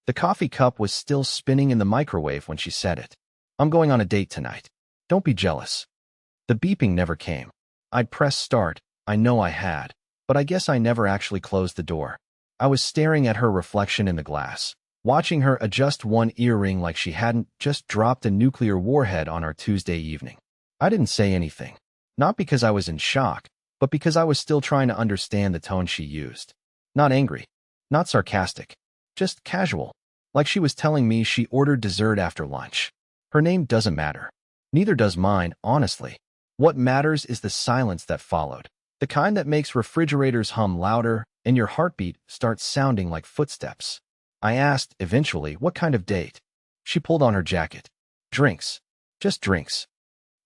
The coffee cup was still spinning in the microwave when she said it. I'm going on a date tonight. Don't be jealous. The beeping never came. I'd pressed start, I know I had, but I guess I never actually closed the door. I was staring at her reflection in the glass, watching her adjust one earring like she hadn't just dropped a nuclear warhead on our Tuesday evening. I didn't say anything, not because I was in shock, but because I was still trying to understand the tone she used. Not angry, not sarcastic, just casual, like she was telling me she ordered dessert after lunch. Her name doesn't matter. Neither does mine, honestly. What matters is the silence that followed, the kind that makes refrigerators hum louder and your heartbeat starts sounding like footsteps. I asked, eventually, what kind of date? She pulled on her jacket. Drinks. Just drinks.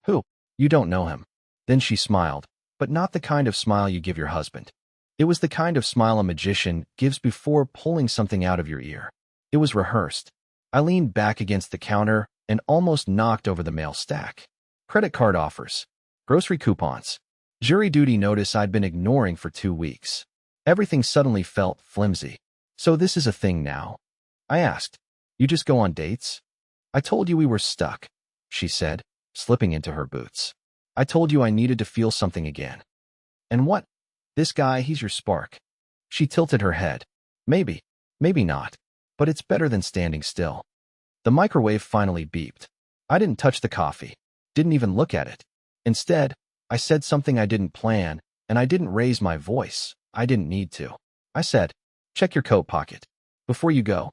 Who? You don't know him. Then she smiled, but not the kind of smile you give your husband. It was the kind of smile a magician gives before pulling something out of your ear. It was rehearsed. I leaned back against the counter and almost knocked over the mail stack. Credit card offers. Grocery coupons. Jury duty notice I'd been ignoring for 2 weeks. Everything suddenly felt flimsy. So this is a thing now? I asked. You just go on dates? I told you we were stuck, she said, slipping into her boots. I told you I needed to feel something again. And what? This guy, he's your spark. She tilted her head. Maybe, maybe not, but it's better than standing still. The microwave finally beeped. I didn't touch the coffee, didn't even look at it. Instead, I said something I didn't plan, and I didn't raise my voice. I didn't need to. I said, check your coat pocket before you go.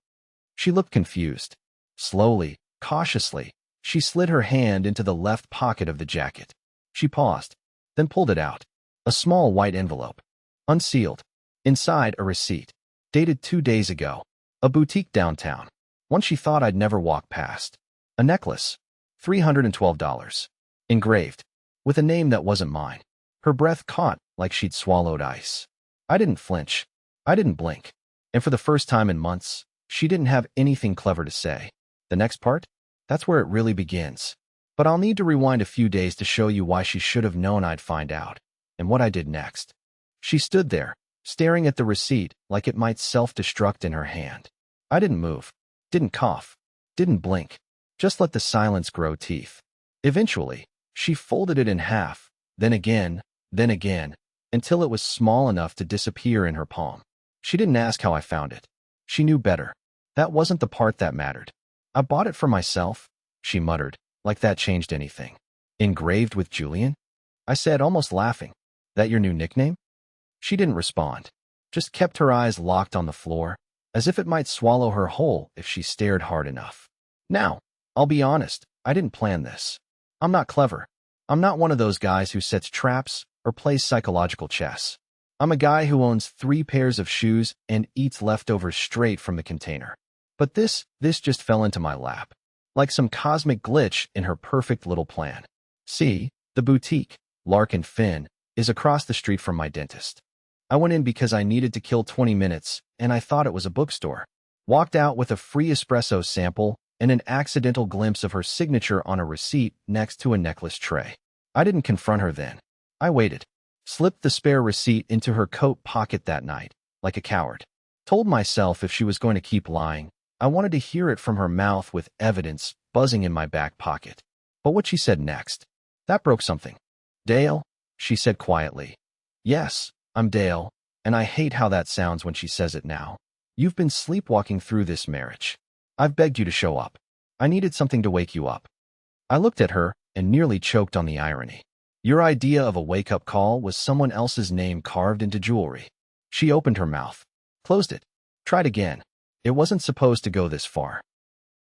She looked confused. Slowly, cautiously, she slid her hand into the left pocket of the jacket. She paused, then pulled it out. A small white envelope. Unsealed. Inside, a receipt. Dated 2 days ago. A boutique downtown. One she thought I'd never walk past. A necklace. $312. Engraved. With a name that wasn't mine. Her breath caught like she'd swallowed ice. I didn't flinch. I didn't blink. And for the first time in months, she didn't have anything clever to say. The next part? That's where it really begins. But I'll need to rewind a few days to show you why she should have known I'd find out, and what I did next. She stood there, staring at the receipt like it might self-destruct in her hand. I didn't move, didn't cough, didn't blink, just let the silence grow teeth. Eventually, she folded it in half, then again, until it was small enough to disappear in her palm. She didn't ask how I found it. She knew better. That wasn't the part that mattered. I bought it for myself, she muttered, like that changed anything. Engraved with Julian? I said, almost laughing. That your new nickname? She didn't respond, just kept her eyes locked on the floor, as if it might swallow her whole if she stared hard enough. Now, I'll be honest, I didn't plan this. I'm not clever. I'm not one of those guys who sets traps or plays psychological chess. I'm a guy who owns 3 pairs of shoes and eats leftovers straight from the container. But this just fell into my lap, like some cosmic glitch in her perfect little plan. See, the boutique, Lark and Finn, is across the street from my dentist. I went in because I needed to kill 20 minutes, and I thought it was a bookstore. Walked out with a free espresso sample and an accidental glimpse of her signature on a receipt next to a necklace tray. I didn't confront her then. I waited. Slipped the spare receipt into her coat pocket that night, like a coward. Told myself if she was going to keep lying, I wanted to hear it from her mouth with evidence buzzing in my back pocket. But what she said next, that broke something. Dale, she said quietly. Yes, I'm Dale, and I hate how that sounds when she says it now. You've been sleepwalking through this marriage. I've begged you to show up. I needed something to wake you up. I looked at her and nearly choked on the irony. Your idea of a wake-up call was someone else's name carved into jewelry. She opened her mouth, closed it, tried again. It wasn't supposed to go this far.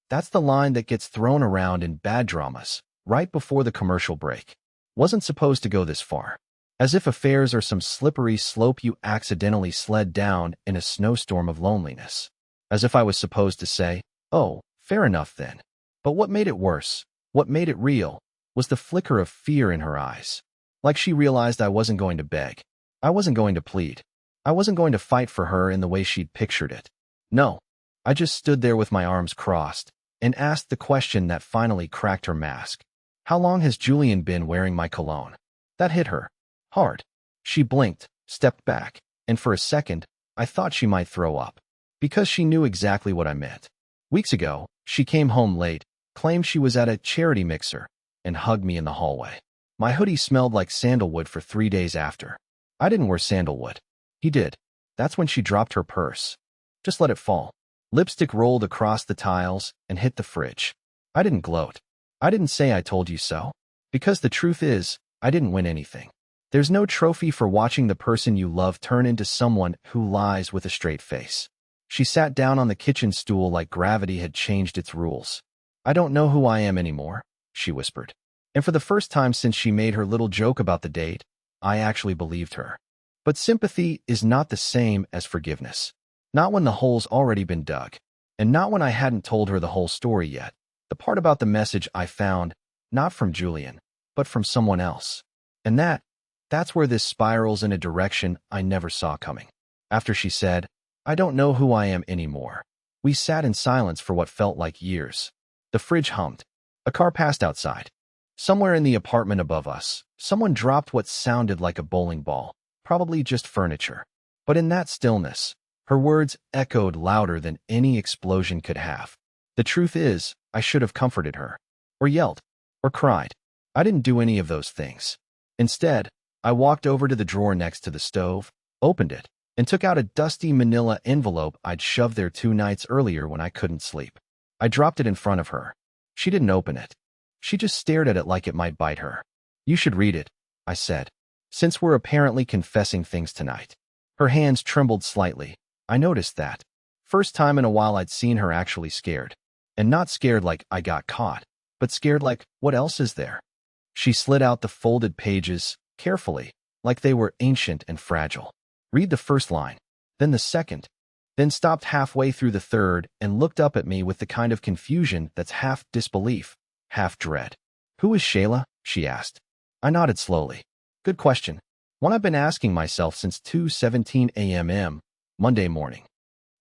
That's the line that gets thrown around in bad dramas, right before the commercial break. Wasn't supposed to go this far. As if affairs are some slippery slope you accidentally sled down in a snowstorm of loneliness. As if I was supposed to say, oh, fair enough then. But what made it worse, what made it real, was the flicker of fear in her eyes. Like she realized I wasn't going to beg. I wasn't going to plead. I wasn't going to fight for her in the way she'd pictured it. No, I just stood there with my arms crossed and asked the question that finally cracked her mask. How long has Julian been wearing my cologne? That hit her. Hard. She blinked, stepped back, and for a second, I thought she might throw up. Because she knew exactly what I meant. Weeks ago, she came home late, claimed she was at a charity mixer, and hugged me in the hallway. My hoodie smelled like sandalwood for 3 days after. I didn't wear sandalwood. He did. That's when she dropped her purse. Just let it fall. Lipstick rolled across the tiles and hit the fridge. I didn't gloat. I didn't say I told you so. Because the truth is, I didn't win anything. There's no trophy for watching the person you love turn into someone who lies with a straight face. She sat down on the kitchen stool like gravity had changed its rules. I don't know who I am anymore, she whispered. And for the first time since she made her little joke about the date, I actually believed her. But sympathy is not the same as forgiveness. Not when the hole's already been dug. And not when I hadn't told her the whole story yet. The part about the message I found, not from Julian, but from someone else. And that's where this spirals in a direction I never saw coming. After she said, I don't know who I am anymore, we sat in silence for what felt like years. The fridge hummed. A car passed outside. Somewhere in the apartment above us, someone dropped what sounded like a bowling ball, probably just furniture. But in that stillness, her words echoed louder than any explosion could have. The truth is, I should have comforted her, or yelled, or cried. I didn't do any of those things. Instead, I walked over to the drawer next to the stove, opened it, and took out a dusty manila envelope I'd shoved there 2 nights earlier when I couldn't sleep. I dropped it in front of her. She didn't open it. She just stared at it like it might bite her. You should read it, I said, since we're apparently confessing things tonight. Her hands trembled slightly. I noticed that. First time in a while I'd seen her actually scared. And not scared like I got caught, but scared like, what else is there? She slid out the folded pages, carefully, like they were ancient and fragile. Read the first line, then the second, then stopped halfway through the third and looked up at me with the kind of confusion that's half disbelief, half dread. Who is Shayla? She asked. I nodded slowly. Good question. One I've been asking myself since 2:17 a.m. Monday morning.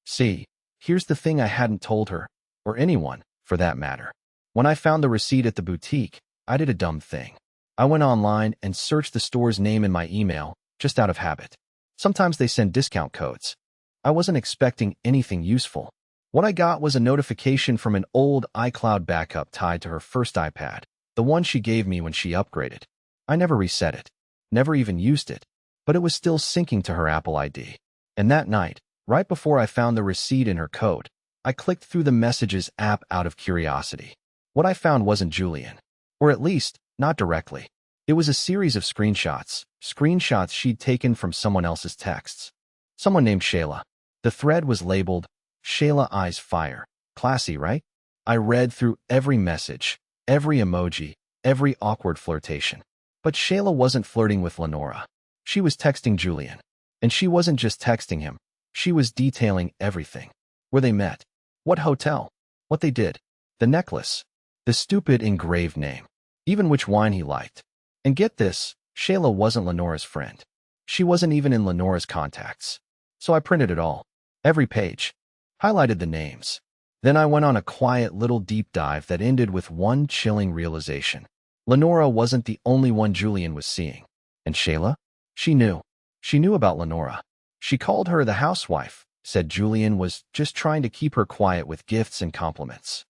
See, here's the thing I hadn't told her, or anyone, for that matter. When I found the receipt at the boutique, I did a dumb thing. I went online and searched the store's name in my email, just out of habit. Sometimes they send discount codes. I wasn't expecting anything useful. What I got was a notification from an old iCloud backup tied to her first iPad, the one she gave me when she upgraded. I never reset it, never even used it, but it was still syncing to her Apple ID. And that night, right before I found the receipt in her code, I clicked through the Messages app out of curiosity. What I found wasn't Julian, or at least, not directly. It was a series of screenshots she'd taken from someone else's texts. Someone named Shayla. The thread was labeled, Shayla Eyes Fire. Classy, right? I read through every message, every emoji, every awkward flirtation. But Shayla wasn't flirting with Lenora. She was texting Julian. And she wasn't just texting him. She was detailing everything. Where they met. What hotel. What they did. The necklace. The stupid engraved name. Even which wine he liked. And get this, Shayla wasn't Lenora's friend. She wasn't even in Lenora's contacts. So I printed it all. Every page. Highlighted the names. Then I went on a quiet little deep dive that ended with one chilling realization. Lenora wasn't the only one Julian was seeing. And Shayla? She knew. She knew about Lenora. She called her the housewife, said Julian was just trying to keep her quiet with gifts and compliments.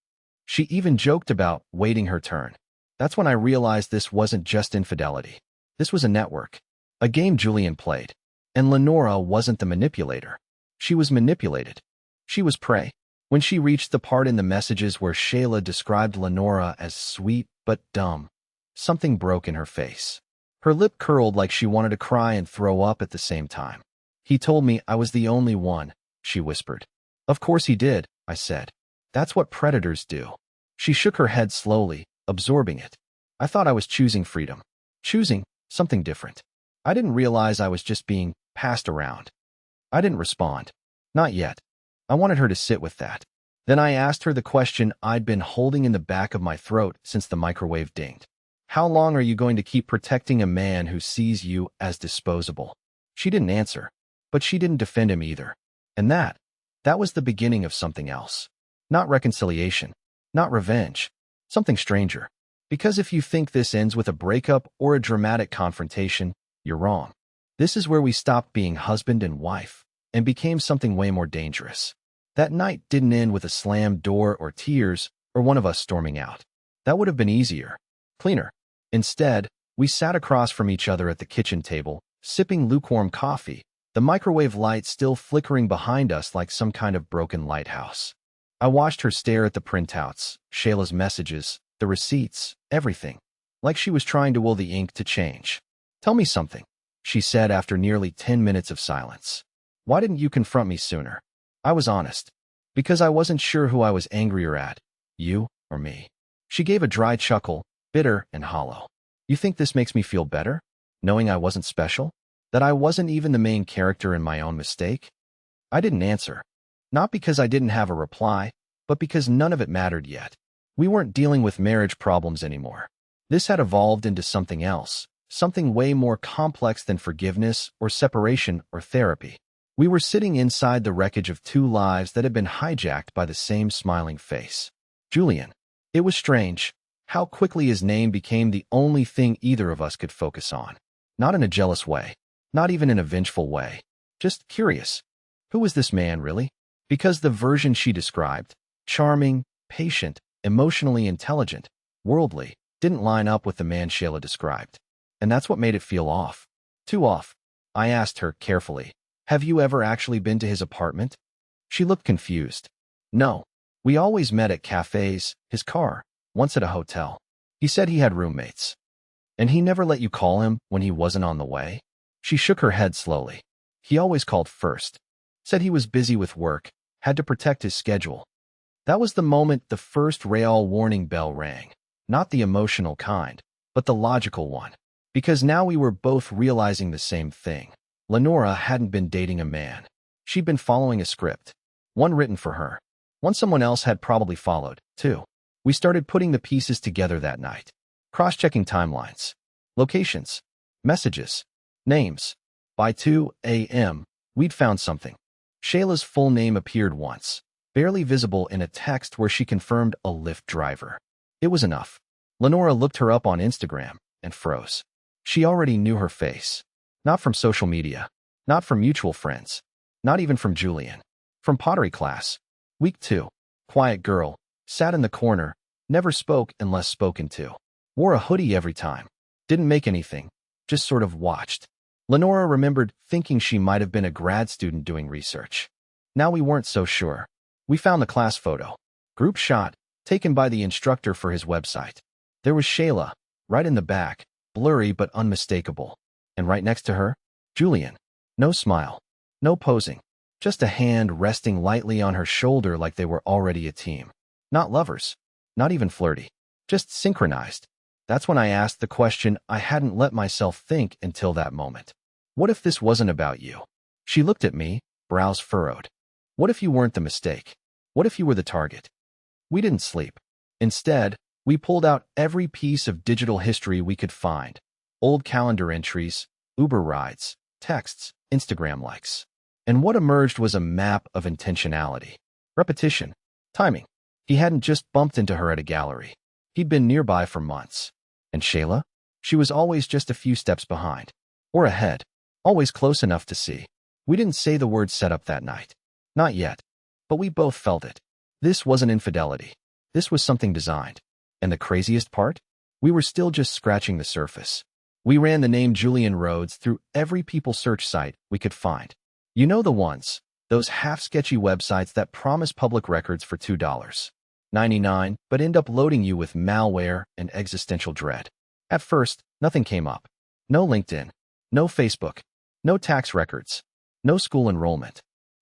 She even joked about waiting her turn. That's when I realized this wasn't just infidelity. This was a network. A game Julian played. And Lenora wasn't the manipulator. She was manipulated. She was prey. When she reached the part in the messages where Shayla described Lenora as sweet but dumb, something broke in her face. Her lip curled like she wanted to cry and throw up at the same time. He told me I was the only one, she whispered. Of course he did, I said. That's what predators do. She shook her head slowly, absorbing it. I thought I was choosing freedom. Choosing something different. I didn't realize I was just being passed around. I didn't respond. Not yet. I wanted her to sit with that. Then I asked her the question I'd been holding in the back of my throat since the microwave dinged. How long are you going to keep protecting a man who sees you as disposable? She didn't answer, but she didn't defend him either. And that was the beginning of something else. Not reconciliation, not revenge, something stranger. Because if you think this ends with a breakup or a dramatic confrontation, you're wrong. This is where we stopped being husband and wife and became something way more dangerous. That night didn't end with a slammed door or tears or one of us storming out. That would have been easier, cleaner. Instead, we sat across from each other at the kitchen table, sipping lukewarm coffee, the microwave light still flickering behind us like some kind of broken lighthouse. I watched her stare at the printouts, Shayla's messages, the receipts, everything, like she was trying to will the ink to change. "Tell me something," she said after nearly 10 minutes of silence. "Why didn't you confront me sooner?" I was honest. Because I wasn't sure who I was angrier at, you or me. She gave a dry chuckle, bitter and hollow. "You think this makes me feel better? Knowing I wasn't special? That I wasn't even the main character in my own mistake?" I didn't answer. Not because I didn't have a reply, but because none of it mattered yet. We weren't dealing with marriage problems anymore. This had evolved into something else, something way more complex than forgiveness or separation or therapy. We were sitting inside the wreckage of two lives that had been hijacked by the same smiling face. Julian. It was strange how quickly his name became the only thing either of us could focus on. Not in a jealous way, not even in a vengeful way, just curious. Who was this man, really? Because the version she described, charming, patient, emotionally intelligent, worldly, didn't line up with the man Shayla described. And that's what made it feel off. Too off. I asked her carefully, "Have you ever actually been to his apartment?" She looked confused. "No. We always met at cafes, his car, once at a hotel. He said he had roommates." "And he never let you call him when he wasn't on the way?" She shook her head slowly. "He always called first. Said he was busy with work, had to protect his schedule." That was the moment the first real warning bell rang. Not the emotional kind, but the logical one. Because now we were both realizing the same thing. Lenora hadn't been dating a man. She'd been following a script. One written for her. One someone else had probably followed, too. We started putting the pieces together that night. Cross-checking timelines. Locations. Messages. Names. By 2 a.m., we'd found something. Shayla's full name appeared once, barely visible in a text where she confirmed a Lyft driver. It was enough. Lenora looked her up on Instagram and froze. She already knew her face. Not from social media. Not from mutual friends. Not even from Julian. From pottery class. Week 2. Quiet girl. Sat in the corner. Never spoke unless spoken to. Wore a hoodie every time. Didn't make anything. Just sort of watched. Lenora remembered thinking she might have been a grad student doing research. Now we weren't so sure. We found the class photo. Group shot, taken by the instructor for his website. There was Shayla, right in the back, blurry but unmistakable. And right next to her, Julian. No smile. No posing. Just a hand resting lightly on her shoulder like they were already a team. Not lovers. Not even flirty. Just synchronized. That's when I asked the question I hadn't let myself think until that moment. What if this wasn't about you? She looked at me, brows furrowed. What if you weren't the mistake? What if you were the target? We didn't sleep. Instead, we pulled out every piece of digital history we could find. Old calendar entries, Uber rides, texts, Instagram likes. And what emerged was a map of intentionality. Repetition. Timing. He hadn't just bumped into her at a gallery. He'd been nearby for months. And Shayla? She was always just a few steps behind. Or ahead. Always close enough to see. We didn't say the word setup that night. Not yet. But we both felt it. This wasn't infidelity. This was something designed. And the craziest part? We were still just scratching the surface. We ran the name Julian Rhodes through every people search site we could find. You know the ones. Those half-sketchy websites that promise public records for $2.99, but end up loading you with malware and existential dread. At first, nothing came up. No LinkedIn. No Facebook. No tax records. No school enrollment.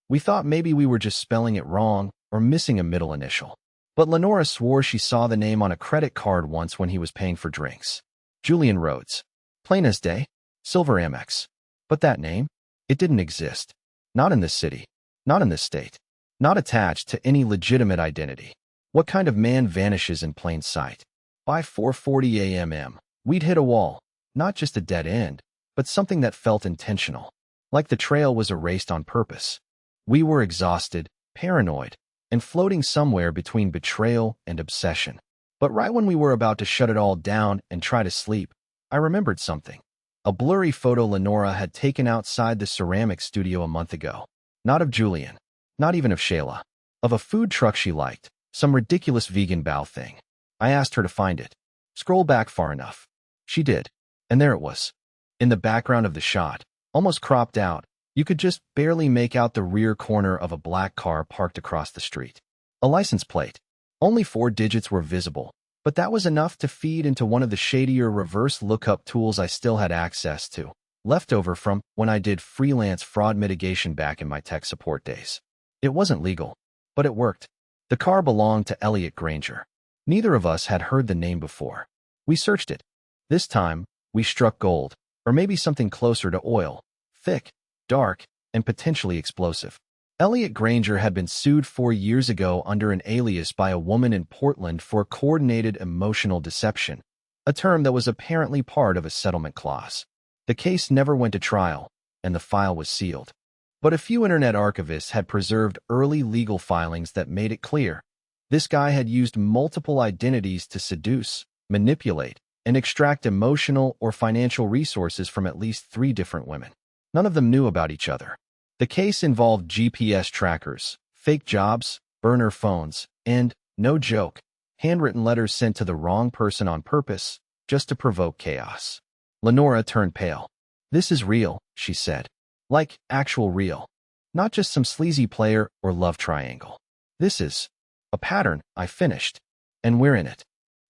We thought maybe we were just spelling it wrong or missing a middle initial. But Lenora swore she saw the name on a credit card once when he was paying for drinks. Julian Rhodes. Plain as day. Silver Amex. But that name? It didn't exist. Not in this city. Not in this state. Not attached to any legitimate identity. What kind of man vanishes in plain sight? By 4:40 a.m., we'd hit a wall. Not just a dead end, but something that felt intentional. Like the trail was erased on purpose. We were exhausted, paranoid, and floating somewhere between betrayal and obsession. But right when we were about to shut it all down and try to sleep, I remembered something. A blurry photo Lenora had taken outside the ceramic studio a month ago. Not of Julian. Not even of Shayla. Of a food truck she liked, some ridiculous vegan bao thing. I asked her to find it. Scroll back far enough. She did. And there it was. In the background of the shot, almost cropped out, you could just barely make out the rear corner of a black car parked across the street. A license plate. Only 4 digits were visible, but that was enough to feed into one of the shadier reverse lookup tools I still had access to, leftover from when I did freelance fraud mitigation back in my tech support days. It wasn't legal, but it worked. The car belonged to Elliot Granger. Neither of us had heard the name before. We searched it. This time, we struck gold, or maybe something closer to oil, thick, dark, and potentially explosive. Elliot Granger had been sued 4 years ago under an alias by a woman in Portland for coordinated emotional deception, a term that was apparently part of a settlement clause. The case never went to trial, and the file was sealed. But a few internet archivists had preserved early legal filings that made it clear this guy had used multiple identities to seduce, manipulate, and extract emotional or financial resources from at least 3 different women. None of them knew about each other. The case involved GPS trackers, fake jobs, burner phones, and, no joke, handwritten letters sent to the wrong person on purpose, just to provoke chaos. Lenora turned pale. "This is real," she said. "Like, actual real. Not just some sleazy player or love triangle. This is a pattern," I finished. "And we're in it."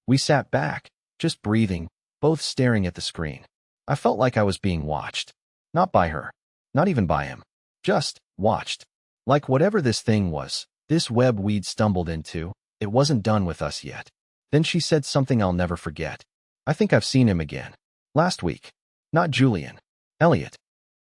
We sat back, just breathing, both staring at the screen. I felt like I was being watched. Not by her. Not even by him. Just watched. Like whatever this thing was, this web we'd stumbled into, it wasn't done with us yet. Then she said something I'll never forget. "I think I've seen him again. Last week. Not Julian. Elliot."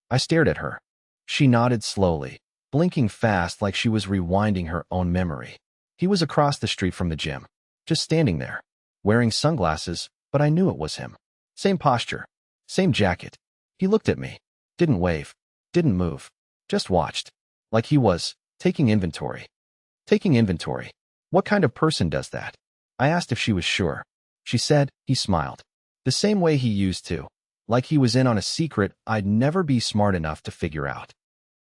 I stared at her. She nodded slowly, blinking fast like she was rewinding her own memory. He was across the street from the gym, just standing there, wearing sunglasses, but I knew it was him. Same posture, same jacket. He looked at me, didn't wave, didn't move, just watched, like he was taking inventory. Taking inventory. What kind of person does that? I asked if she was sure. She said. He smiled. The same way he used to, like he was in on a secret I'd never be smart enough to figure out.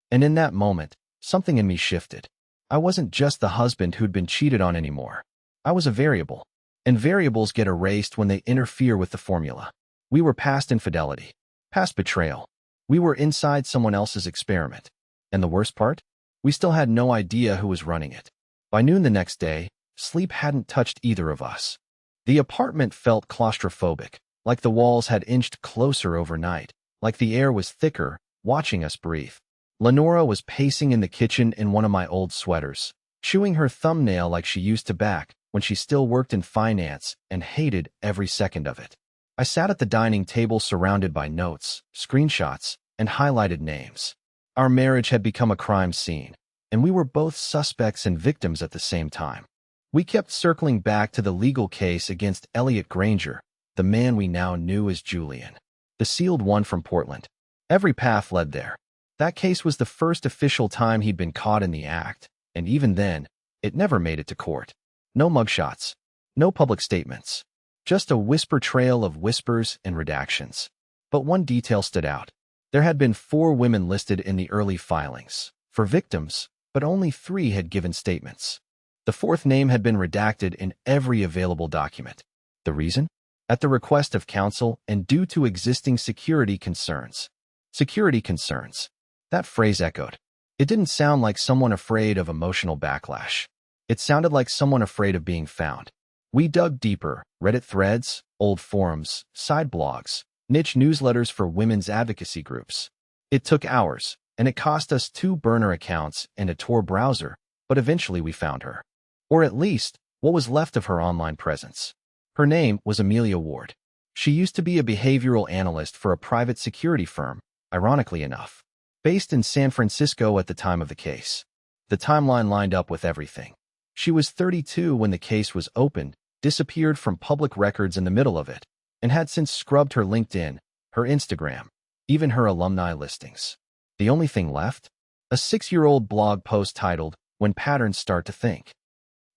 And in that moment, something in me shifted. I wasn't just the husband who'd been cheated on anymore. I was a variable. And variables get erased when they interfere with the formula. We were past infidelity, past betrayal. We were inside someone else's experiment. And the worst part? We still had no idea who was running it. By noon the next day, sleep hadn't touched either of us. The apartment felt claustrophobic, like the walls had inched closer overnight, like the air was thicker, watching us breathe. Lenora was pacing in the kitchen in one of my old sweaters, chewing her thumbnail like she used to back when she still worked in finance and hated every second of it. I sat at the dining table surrounded by notes, screenshots, and highlighted names. Our marriage had become a crime scene, and we were both suspects and victims at the same time. We kept circling back to the legal case against Elliot Granger, the man we now knew as Julian, the sealed one from Portland. Every path led there. That case was the first official time he'd been caught in the act, and even then, it never made it to court. No mugshots, no public statements, just a whisper trail of whispers and redactions. But one detail stood out. There had been 4 women listed in the early filings, for victims, but only 3 had given statements. The 4th name had been redacted in every available document. The reason? At the request of counsel and due to existing security concerns. Security concerns. That phrase echoed. It didn't sound like someone afraid of emotional backlash. It sounded like someone afraid of being found. We dug deeper, Reddit threads, old forums, side blogs, niche newsletters for women's advocacy groups. It took hours, and it cost us 2 burner accounts and a Tor browser, but eventually we found her. Or at least, what was left of her online presence. Her name was Amelia Ward. She used to be a behavioral analyst for a private security firm, ironically enough, based in San Francisco at the time of the case. The timeline lined up with everything. She was 32 when the case was opened, disappeared from public records in the middle of it, and had since scrubbed her LinkedIn, her Instagram, even her alumni listings. The only thing left? A 6-year-old blog post titled, "When Patterns Start to Think."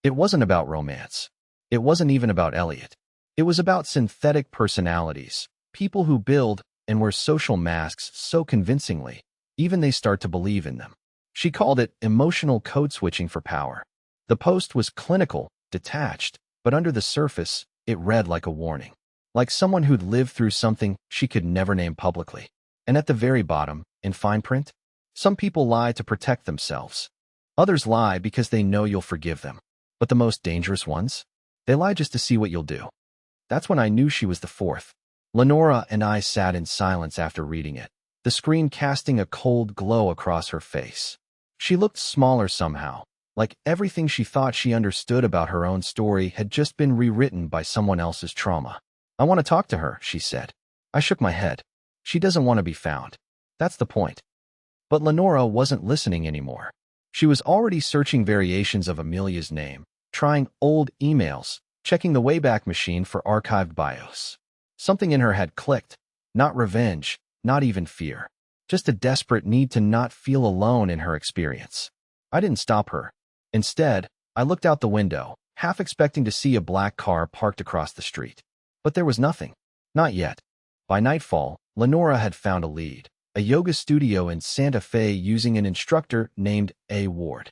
It wasn't about romance. It wasn't even about Elliot. It was about synthetic personalities, people who build and wear social masks so convincingly, even they start to believe in them. She called it emotional code switching for power. The post was clinical, detached, but under the surface, it read like a warning. Like someone who'd lived through something she could never name publicly. And at the very bottom, in fine print, some people lie to protect themselves. Others lie because they know you'll forgive them. But the most dangerous ones? They lie just to see what you'll do. That's when I knew she was the fourth. Lenora and I sat in silence after reading it, the screen casting a cold glow across her face. She looked smaller somehow, like everything she thought she understood about her own story had just been rewritten by someone else's trauma. I want to talk to her, she said. I shook my head. She doesn't want to be found. That's the point. But Lenora wasn't listening anymore. She was already searching variations of Amelia's name, trying old emails, checking the Wayback Machine for archived bios. Something in her had clicked. Not revenge, not even fear. Just a desperate need to not feel alone in her experience. I didn't stop her. Instead, I looked out the window, half expecting to see a black car parked across the street. But there was nothing. Not yet. By nightfall, Lenora had found a lead. A yoga studio in Santa Fe using an instructor named A. Ward.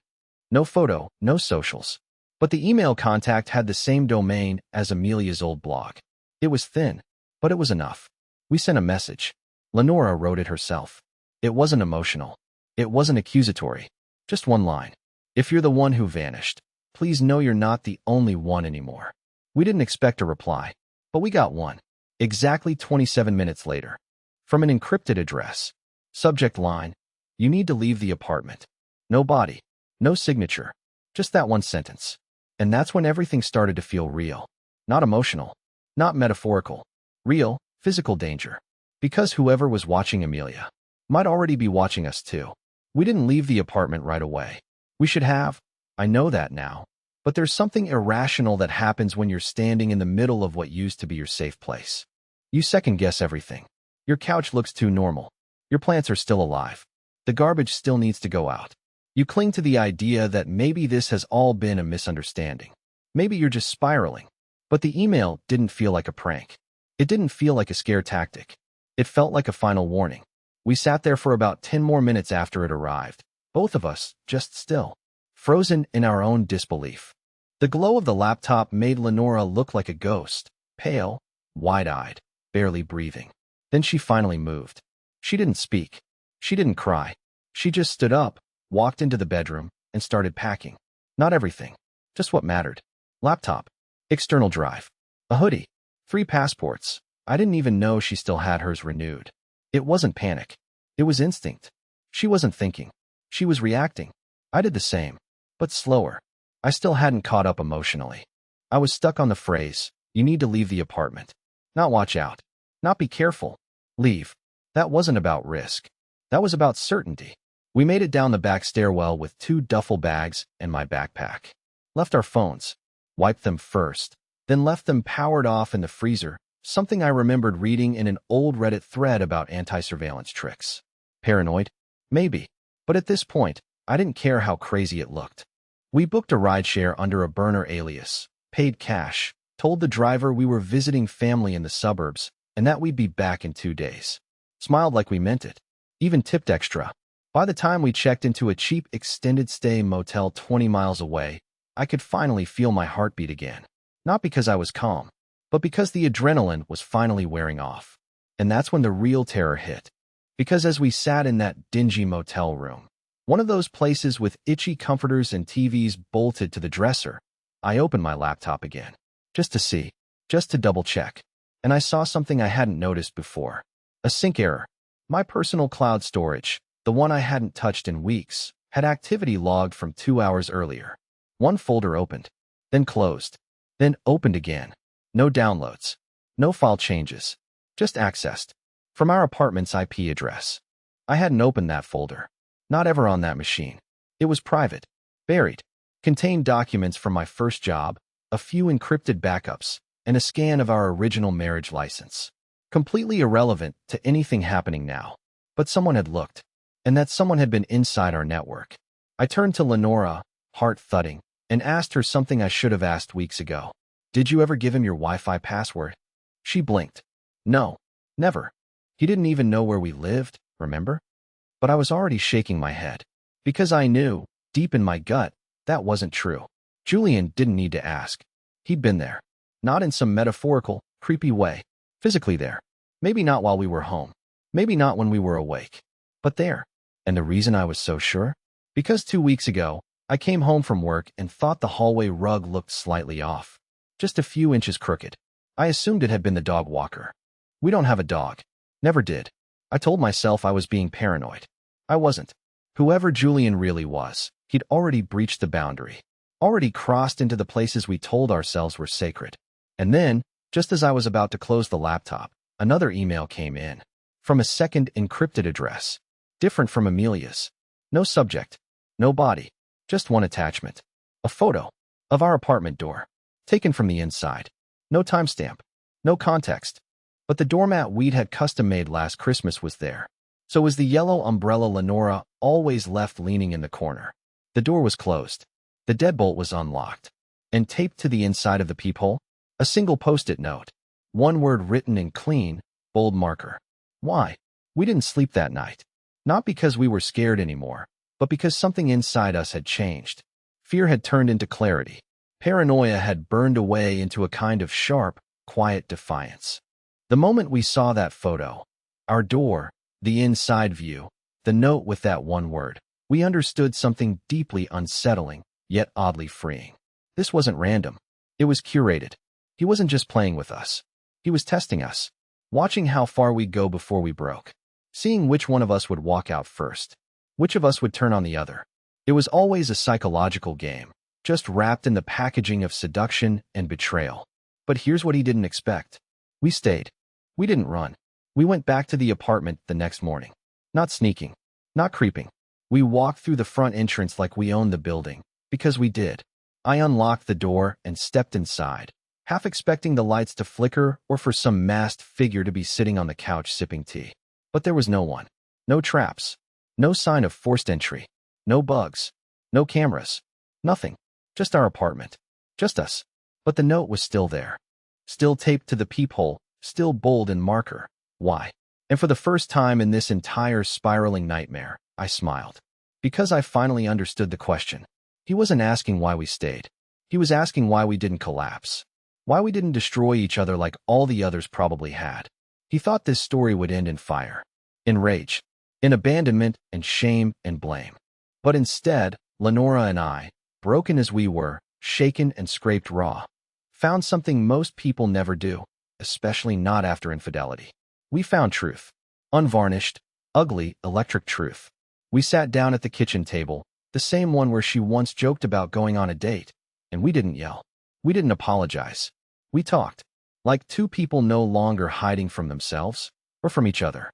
No photo, no socials. But the email contact had the same domain as Amelia's old blog. It was thin, but it was enough. We sent a message. Lenora wrote it herself. It wasn't emotional. It wasn't accusatory. Just one line. If you're the one who vanished, please know you're not the only one anymore. We didn't expect a reply, but we got one. Exactly 27 minutes later. From an encrypted address. Subject line, you need to leave the apartment. No body, no signature, just that one sentence. And that's when everything started to feel real. Not emotional, not metaphorical. Real, physical danger. Because whoever was watching Amelia might already be watching us too. We didn't leave the apartment right away. We should have. I know that now. But there's something irrational that happens when you're standing in the middle of what used to be your safe place. You second-guess everything. Your couch looks too normal. Your plants are still alive. The garbage still needs to go out. You cling to the idea that maybe this has all been a misunderstanding. Maybe you're just spiraling. But the email didn't feel like a prank. It didn't feel like a scare tactic. It felt like a final warning. We sat there for about 10 more minutes after it arrived, both of us just still, frozen in our own disbelief. The glow of the laptop made Lenora look like a ghost, pale, wide-eyed, barely breathing. Then she finally moved. She didn't speak. She didn't cry. She just stood up, walked into the bedroom, and started packing. Not everything. Just what mattered. Laptop. External drive. A hoodie. 3 passports. I didn't even know she still had hers renewed. It wasn't panic. It was instinct. She wasn't thinking. She was reacting. I did the same. But slower. I still hadn't caught up emotionally. I was stuck on the phrase, you need to leave the apartment. Not watch out. Not be careful. Leave. That wasn't about risk. That was about certainty. We made it down the back stairwell with 2 duffel bags and my backpack. Left our phones. Wiped them first. Then left them powered off in the freezer, something I remembered reading in an old Reddit thread about anti-surveillance tricks. Paranoid? Maybe. But at this point, I didn't care how crazy it looked. We booked a rideshare under a burner alias, paid cash, told the driver we were visiting family in the suburbs, and that we'd be back in 2 days. Smiled like we meant it. Even tipped extra. By the time we checked into a cheap extended stay motel 20 miles away, I could finally feel my heartbeat again. Not because I was calm, but because the adrenaline was finally wearing off. And that's when the real terror hit. Because as we sat in that dingy motel room, one of those places with itchy comforters and TVs bolted to the dresser, I opened my laptop again. Just to see. Just to double check. And I saw something I hadn't noticed before. A sync error. My personal cloud storage, the one I hadn't touched in weeks, had activity logged from 2 hours earlier. One folder opened, then closed, then opened again. No downloads. No file changes. Just accessed. From our apartment's IP address. I hadn't opened that folder. Not ever on that machine. It was private. Buried. Contained documents from my first job, a few encrypted backups, and a scan of our original marriage license. Completely irrelevant to anything happening now. But someone had looked. And that someone had been inside our network. I turned to Lenora, heart thudding, and asked her something I should have asked weeks ago. Did you ever give him your Wi-Fi password? She blinked. No, never. He didn't even know where we lived, remember? But I was already shaking my head. Because I knew, deep in my gut, that wasn't true. Julian didn't need to ask. He'd been there. Not in some metaphorical, creepy way. Physically there. Maybe not while we were home. Maybe not when we were awake. But there. And the reason I was so sure? Because 2 weeks ago, I came home from work and thought the hallway rug looked slightly off. Just a few inches crooked. I assumed it had been the dog walker. We don't have a dog. Never did. I told myself I was being paranoid. I wasn't. Whoever Julian really was, he'd already breached the boundary. Already crossed into the places we told ourselves were sacred. And then, just as I was about to close the laptop, another email came in. From a second encrypted address. Different from Amelia's. No subject. No body. Just one attachment. A photo. Of our apartment door. Taken from the inside. No timestamp. No context. But the doormat we'd had custom-made last Christmas was there. So was the yellow umbrella Lenora always left leaning in the corner. The door was closed. The deadbolt was unlocked. And taped to the inside of the peephole, a single post-it note. One word written in clean, bold marker. Why? We didn't sleep that night. Not because we were scared anymore, but because something inside us had changed. Fear had turned into clarity. Paranoia had burned away into a kind of sharp, quiet defiance. The moment we saw that photo, our door, the inside view, the note with that one word, we understood something deeply unsettling, yet oddly freeing. This wasn't random. It was curated. He wasn't just playing with us. He was testing us, watching how far we'd go before we broke, seeing which one of us would walk out first, which of us would turn on the other. It was always a psychological game, just wrapped in the packaging of seduction and betrayal. But here's what he didn't expect. We stayed. We didn't run. We went back to the apartment the next morning. Not sneaking. Not creeping. We walked through the front entrance like we owned the building, because we did. I unlocked the door and stepped inside, half expecting the lights to flicker or for some masked figure to be sitting on the couch sipping tea. But there was no one. No traps. No sign of forced entry. No bugs. No cameras. Nothing. Just our apartment. Just us. But the note was still there. Still taped to the peephole, still bold in marker. Why? And for the first time in this entire spiraling nightmare, I smiled. Because I finally understood the question. He wasn't asking why we stayed. He was asking why we didn't collapse. Why we didn't destroy each other like all the others probably had. He thought this story would end in fire. In rage. In abandonment and shame and blame. But instead, Lenora and I, broken as we were, shaken and scraped raw, found something most people never do, especially not after infidelity. We found truth. Unvarnished, ugly, electric truth. We sat down at the kitchen table, the same one where she once joked about going on a date, and we didn't yell. We didn't apologize. We talked. Like two people no longer hiding from themselves, or from each other.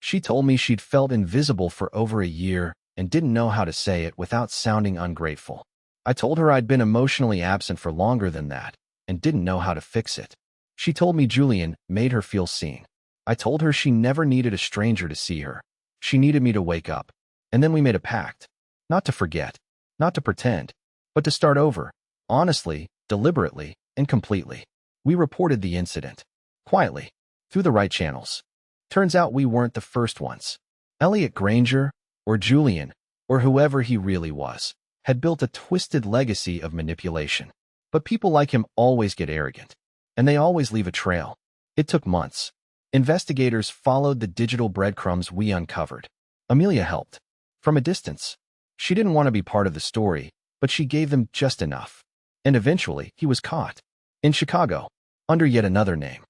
She told me she'd felt invisible for over a year and didn't know how to say it without sounding ungrateful. I told her I'd been emotionally absent for longer than that and didn't know how to fix it. She told me Julian made her feel seen. I told her she never needed a stranger to see her. She needed me to wake up. And then we made a pact. Not to forget. Not to pretend. But to start over. Honestly, deliberately, and completely. We reported the incident. Quietly. Through the right channels. Turns out we weren't the first ones. Elliot Granger, or Julian, or whoever he really was, had built a twisted legacy of manipulation. But people like him always get arrogant. And they always leave a trail. It took months. Investigators followed the digital breadcrumbs we uncovered. Amelia helped. From a distance. She didn't want to be part of the story, but she gave them just enough. And eventually, he was caught. In Chicago. Under yet another name.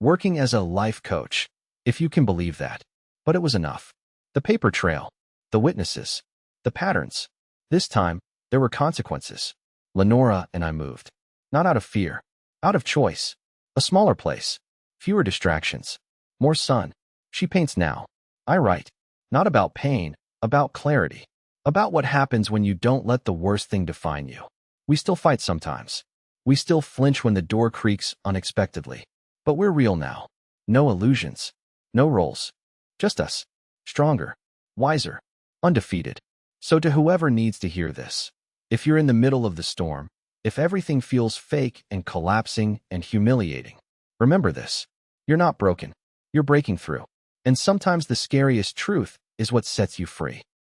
Working as a life coach. If you can believe that. But it was enough. The paper trail. The witnesses. The patterns. This time, there were consequences. Lenora and I moved. Not out of fear. Out of choice. A smaller place. Fewer distractions. More sun. She paints now. I write. Not about pain, about clarity. About what happens when you don't let the worst thing define you. We still fight sometimes. We still flinch when the door creaks unexpectedly. But we're real now. No illusions. No roles. Just us. Stronger. Wiser. Undefeated. So to whoever needs to hear this, if you're in the middle of the storm, if everything feels fake and collapsing and humiliating, remember this. You're not broken. You're breaking through. And sometimes the scariest truth is what sets you free.